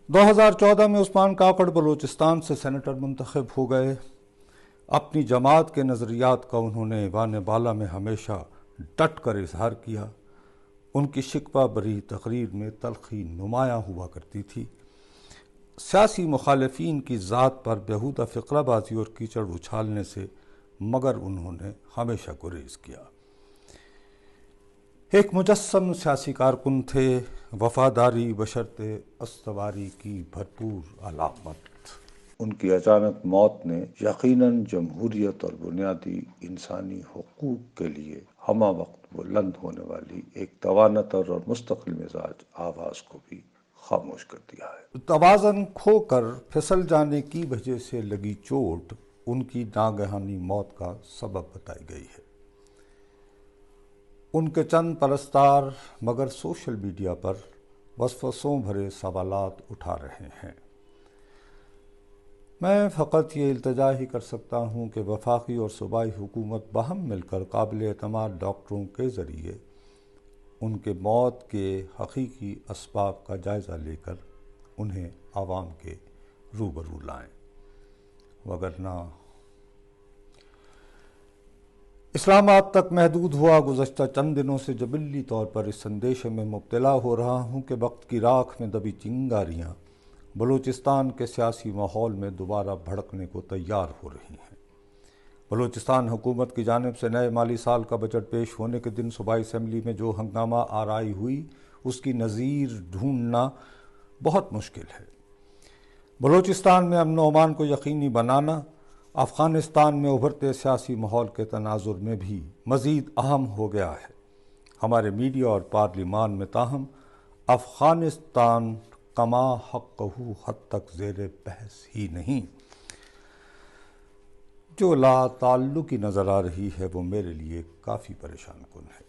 2014 میں عثمان کاکڑ بلوچستان سے سینیٹر منتخب ہو گئے۔ اپنی جماعت کے نظریات کا انہوں نے ایوان بالا میں ہمیشہ ڈٹ کر اظہار کیا۔ ان کی شکوہ بری تقریر میں تلخی نمایاں ہوا کرتی تھی۔ سیاسی مخالفین کی ذات پر بیہودہ فقرہ بازی اور کیچڑ اچھالنے سے مگر انہوں نے ہمیشہ گریز کیا۔ ایک مجسم سیاسی کارکن تھے، وفاداری بشرط استواری کی بھرپور علامت۔ ان کی اچانک موت نے یقیناً جمہوریت اور بنیادی انسانی حقوق کے لیے ہمہ وقت بلند ہونے والی ایک تواناتر اور مستقل مزاج آواز کو بھی خاموش کر دیا ہے۔ توازن کھو کر پھسل جانے کی وجہ سے لگی چوٹ ان کی ناگہانی موت کا سبب بتائی گئی ہے۔ ان کے چند پرستار مگر سوشل میڈیا پر وسوسوں بھرے سوالات اٹھا رہے ہیں۔ میں فقط یہ التجا ہی کر سکتا ہوں کہ وفاقی اور صوبائی حکومت باہم مل کر قابل اعتماد ڈاکٹروں کے ذریعے ان کے موت کے حقیقی اسباب کا جائزہ لے کر انہیں عوام کے روبرو لائیں، وگرنہ اسلام آباد تک محدود ہوا گزشتہ چند دنوں سے جبلی طور پر اس اندیشے میں مبتلا ہو رہا ہوں کہ وقت کی راکھ میں دبی چنگاریاں بلوچستان کے سیاسی ماحول میں دوبارہ بھڑکنے کو تیار ہو رہی ہیں۔ بلوچستان حکومت کی جانب سے نئے مالی سال کا بجٹ پیش ہونے کے دن صوبائی اسمبلی میں جو ہنگامہ آرائی ہوئی، اس کی نظیر ڈھونڈنا بہت مشکل ہے۔ بلوچستان میں امن و امان کو یقینی بنانا افغانستان میں ابھرتے سیاسی ماحول کے تناظر میں بھی مزید اہم ہو گیا ہے۔ ہمارے میڈیا اور پارلیمان میں تاہم افغانستان کما حقہ حد تک زیر بحث ہی نہیں۔ جو لا تعلقی نظر آ رہی ہے وہ میرے لیے کافی پریشان کن ہے۔